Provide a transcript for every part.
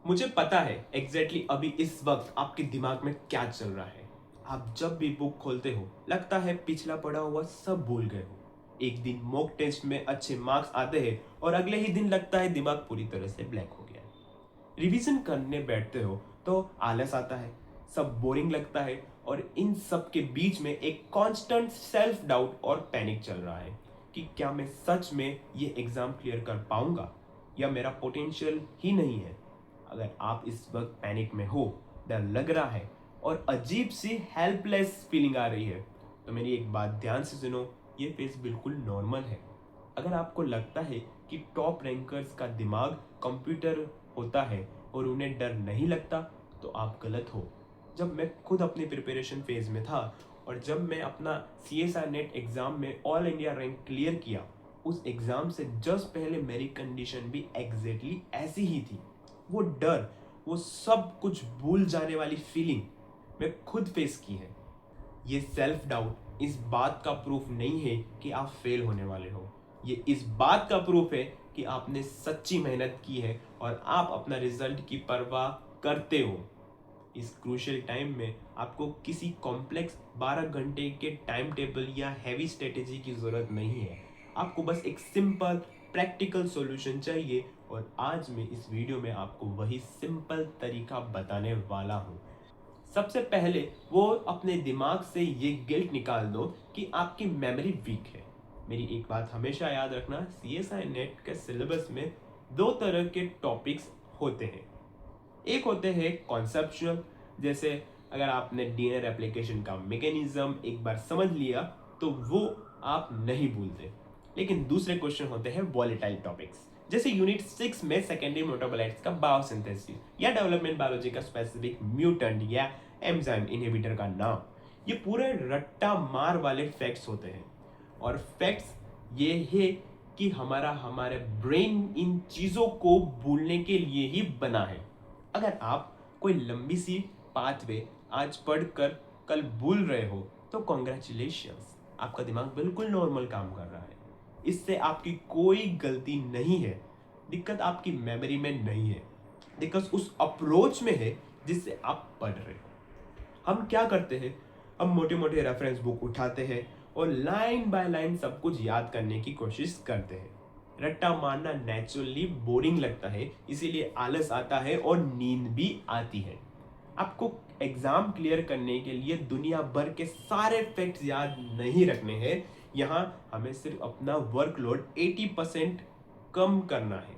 मुझे पता है एग्जैक्टली अभी इस वक्त आपके दिमाग में क्या चल रहा है। आप जब भी बुक खोलते हो लगता है पिछला पढ़ा हुआ सब भूल गए हो। एक दिन मॉक टेस्ट में अच्छे मार्क्स आते हैं और अगले ही दिन लगता है दिमाग पूरी तरह से ब्लैक हो गया है। रिवीजन करने बैठते हो तो आलस आता है, सब बोरिंग लगता है और इन सब के बीच में एक कांस्टेंट सेल्फ डाउट और पैनिक चल रहा है कि क्या मैं सच में ये एग्जाम क्लियर कर पाऊंगा या मेरा पोटेंशियल ही नहीं है। अगर आप इस वक्त पैनिक में हो, डर लग रहा है और अजीब सी हेल्पलेस फीलिंग आ रही है, तो मेरी एक बात ध्यान से सुनो, ये फेस बिल्कुल नॉर्मल है। अगर आपको लगता है कि टॉप रैंकर्स का दिमाग कंप्यूटर होता है और उन्हें डर नहीं लगता, तो आप गलत हो। जब मैं खुद अपने प्रिपरेशन फेज में था और जब मैं अपना CSI नेट एग्ज़ाम में ऑल इंडिया रैंक क्लियर किया, उस एग्ज़ाम से जस्ट पहले मेरी कंडीशन भी एग्जैक्टली ऐसी ही थी। वो डर, वो सब कुछ भूल जाने वाली फीलिंग मैं खुद फेस की है। ये सेल्फ डाउट इस बात का प्रूफ नहीं है कि आप फेल होने वाले हो। ये इस बात का प्रूफ है कि आपने सच्ची मेहनत की है और आप अपना रिजल्ट की परवाह करते हो। इस क्रूशियल टाइम में आपको किसी कॉम्प्लेक्स 12 घंटे के टाइम टेबल या हैवी स्ट्रेटेजी की ज़रूरत नहीं है। आपको बस एक सिंपल प्रैक्टिकल सॉल्यूशन चाहिए और आज मैं इस वीडियो में आपको वही सिंपल तरीका बताने वाला हूँ। सबसे पहले वो अपने दिमाग से ये गिल्ट निकाल दो कि आपकी मेमोरी वीक है। मेरी एक बात हमेशा याद रखना, CSI नेट के सिलेबस में दो तरह के टॉपिक्स होते हैं। एक होते हैं कॉन्सेप्चुअल, जैसे अगर आपने डीएनए एप्लीकेशन का मैकेनिज्म एक बार समझ लिया तो वो आप नहीं भूलते। लेकिन दूसरे क्वेश्चन होते हैं वॉलेटाइल टॉपिक्स, जैसे यूनिट 6 में सेकेंडरी मेटाबोलाइट्स का बायोसिंथेसिस या डेवलपमेंट बायोलॉजी का स्पेसिफिक म्यूटेंट या एंजाइम इनहिबिटर का नाम। ये पूरे रट्टा मार वाले फैक्ट्स होते हैं और फैक्ट्स ये है कि हमारे ब्रेन इन चीज़ों को भूलने के लिए ही बना है। अगर आप कोई लंबी सी पाथवे आज पढ़कर कल भूल रहे हो तो कॉन्ग्रेचुलेशंस, आपका दिमाग बिल्कुल नॉर्मल काम कर रहा है। इससे आपकी कोई गलती नहीं है। दिक्कत आपकी मेमोरी में नहीं है, दिक्कत उस अप्रोच में है जिससे आप पढ़ रहे हो। हम क्या करते हैं, हम मोटे मोटे रेफरेंस बुक उठाते हैं और लाइन बाय लाइन सब कुछ याद करने की कोशिश करते हैं। रट्टा मारना नेचुरली बोरिंग लगता है, इसीलिए आलस आता है और नींद भी आती है। आपको एग्जाम क्लियर करने के लिए दुनिया भर के सारे फैक्ट्स याद नहीं रखने हैं। यहाँ हमें सिर्फ अपना वर्कलोड 80% कम करना है,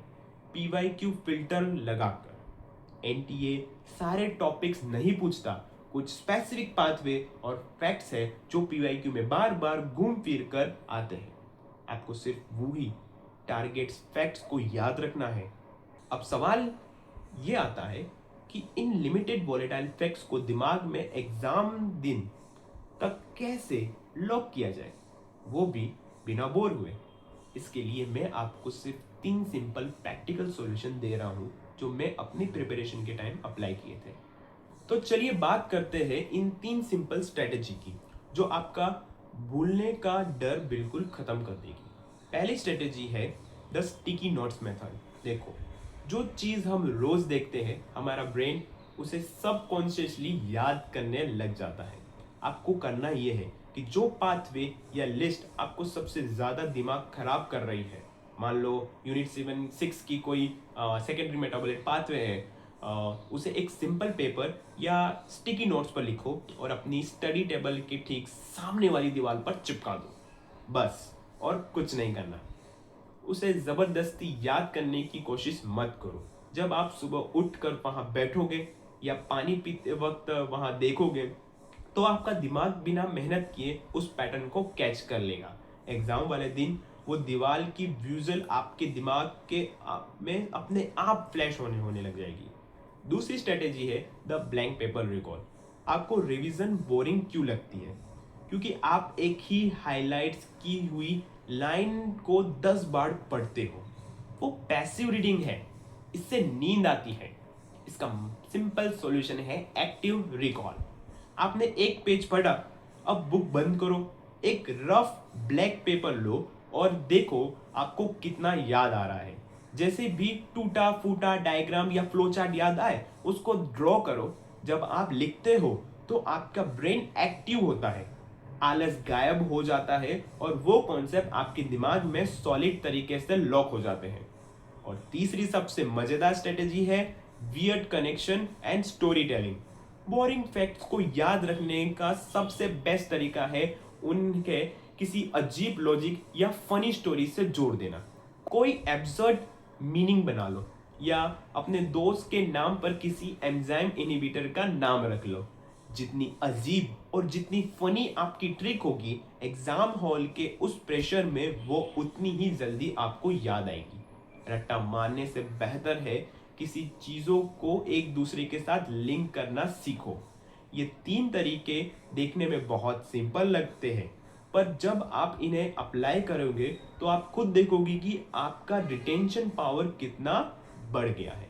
PYQ फिल्टर लगाकर। NTA सारे टॉपिक्स नहीं पूछता, कुछ स्पेसिफिक पाथवे और फैक्ट्स है जो PYQ में बार बार घूम फिर कर आते हैं। आपको सिर्फ वही टारगेट्स फैक्ट्स को याद रखना है। अब सवाल ये आता है कि इन लिमिटेड वॉलेटाइल फैक्ट्स को दिमाग में एग्जाम दिन तक कैसे लॉक किया जाए, वो भी बिना बोर हुए। इसके लिए मैं आपको सिर्फ 3 सिंपल प्रैक्टिकल सॉल्यूशन दे रहा हूँ जो मैं अपनी प्रिपरेशन के टाइम अप्लाई किए थे। तो चलिए बात करते हैं इन 3 सिंपल स्ट्रेटेजी की जो आपका भूलने का डर बिल्कुल खत्म कर देगी। पहली स्ट्रेटेजी है द स्टिकी नोट्स मेथड। देखो, जो चीज़ हम रोज देखते हैं हमारा ब्रेन उसे सबकॉन्शियसली याद करने लग जाता है। आपको करना यह है कि जो पाथवे या लिस्ट आपको सबसे ज़्यादा दिमाग खराब कर रही है, मान लो यूनिट 6 की कोई सेकेंडरी मेटाबॉलिक पाथवे है, उसे एक सिंपल पेपर या स्टिकी नोट्स पर लिखो और अपनी स्टडी टेबल के ठीक सामने वाली दीवार पर चिपका दो, बस। और कुछ नहीं करना। उसे ज़बरदस्ती याद करने की कोशिश मत करो। जब आप सुबह उठकर वहाँ बैठोगे या पानी पीते वक्त वहाँ देखोगे तो आपका दिमाग बिना मेहनत किए उस पैटर्न को कैच कर लेगा। एग्जाम वाले दिन वो दीवार की विजुअल आपके दिमाग के में अपने आप फ्लैश होने लग जाएगी। दूसरी स्ट्रेटेजी है द ब्लैंक पेपर रिकॉल। आपको रिवीजन बोरिंग क्यों लगती है? क्योंकि आप एक ही हाइलाइट्स की हुई लाइन को 10 बार पढ़ते हो। वो पैसिव रीडिंग है, इससे नींद आती है। इसका सिंपल सॉल्यूशन है एक्टिव रिकॉल। आपने एक पेज पढ़ा, अब बुक बंद करो, एक रफ ब्लैक पेपर लो और देखो आपको कितना याद आ रहा है। जैसे भी टूटा फूटा डायग्राम या फ्लो चार्ट याद आए उसको ड्रॉ करो। जब आप लिखते हो तो आपका ब्रेन एक्टिव होता है, आलस गायब हो जाता है और वो कॉन्सेप्ट आपके दिमाग में सॉलिड तरीके से लॉक हो जाते हैं। और तीसरी सबसे मजेदार स्ट्रेटेजी है weird connection and story telling. Boring facts को याद रखने का सबसे बेस्ट तरीका है उनके किसी अजीब लॉजिक या फनी स्टोरी से जोड़ देना। कोई एब्सर्ड मीनिंग बना लो या अपने दोस्त के नाम पर किसी एंजाइम इनहिबिटर का नाम रख लो। जितनी अजीब और जितनी फनी आपकी ट्रिक होगी, एग्जाम हॉल के उस प्रेशर में वो उतनी ही जल्दी आपको याद आएगी। रट्टा मारने से बेहतर है किसी चीज़ों को एक दूसरे के साथ लिंक करना सीखो। ये तीन तरीके देखने में बहुत सिंपल लगते हैं, पर जब आप इन्हें अप्लाई करोगे तो आप खुद देखोगे कि आपका रिटेंशन पावर कितना बढ़ गया है।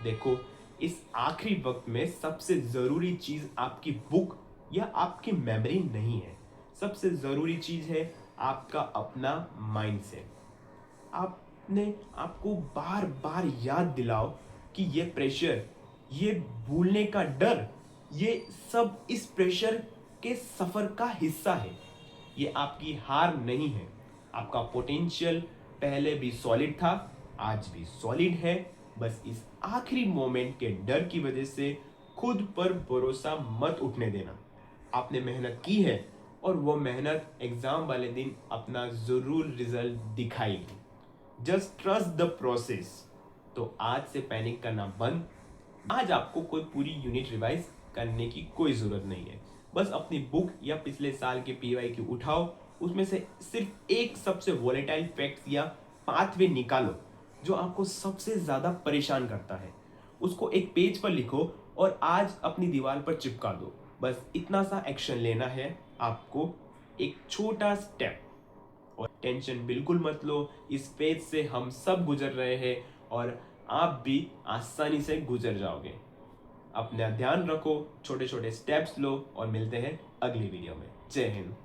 देखो, इस आखिरी वक्त में सबसे ज़रूरी चीज़ आपकी बुक या आपकी मेमोरी नहीं है। सबसे ज़रूरी चीज़ है आपका अपना माइंडसेट। आपने आपको बार बार याद दिलाओ कि ये प्रेशर, ये भूलने का डर, ये सब इस प्रेशर के सफ़र का हिस्सा है। ये आपकी हार नहीं है। आपका पोटेंशियल पहले भी सॉलिड था, आज भी सॉलिड है। बस इस आखिरी मोमेंट के डर की वजह से खुद पर भरोसा मत उठने देना। आपने मेहनत की है और वो मेहनत एग्जाम वाले दिन अपना जरूर रिजल्ट दिखाएगी। Just trust the process. तो आज से पैनिक करना बंद। आज आपको कोई पूरी यूनिट रिवाइज करने की कोई ज़रूरत नहीं है। बस अपनी बुक या पिछले साल के PYQ उठाओ, उसमें से सिर्फ एक सबसे वोलेटाइल फैक्ट्स या पाथवे निकालो जो आपको सबसे ज़्यादा परेशान करता है। उसको एक पेज पर लिखो और आज अपनी दीवार पर चिपका दो। बस इतना सा एक्शन लेना है आपको, एक छोटा स्टेप। और टेंशन बिल्कुल मत लो, इस फेज से हम सब गुजर रहे हैं और आप भी आसानी से गुजर जाओगे। अपना ध्यान रखो, छोटे छोटे स्टेप्स लो और मिलते हैं अगली वीडियो में। जय हिंद।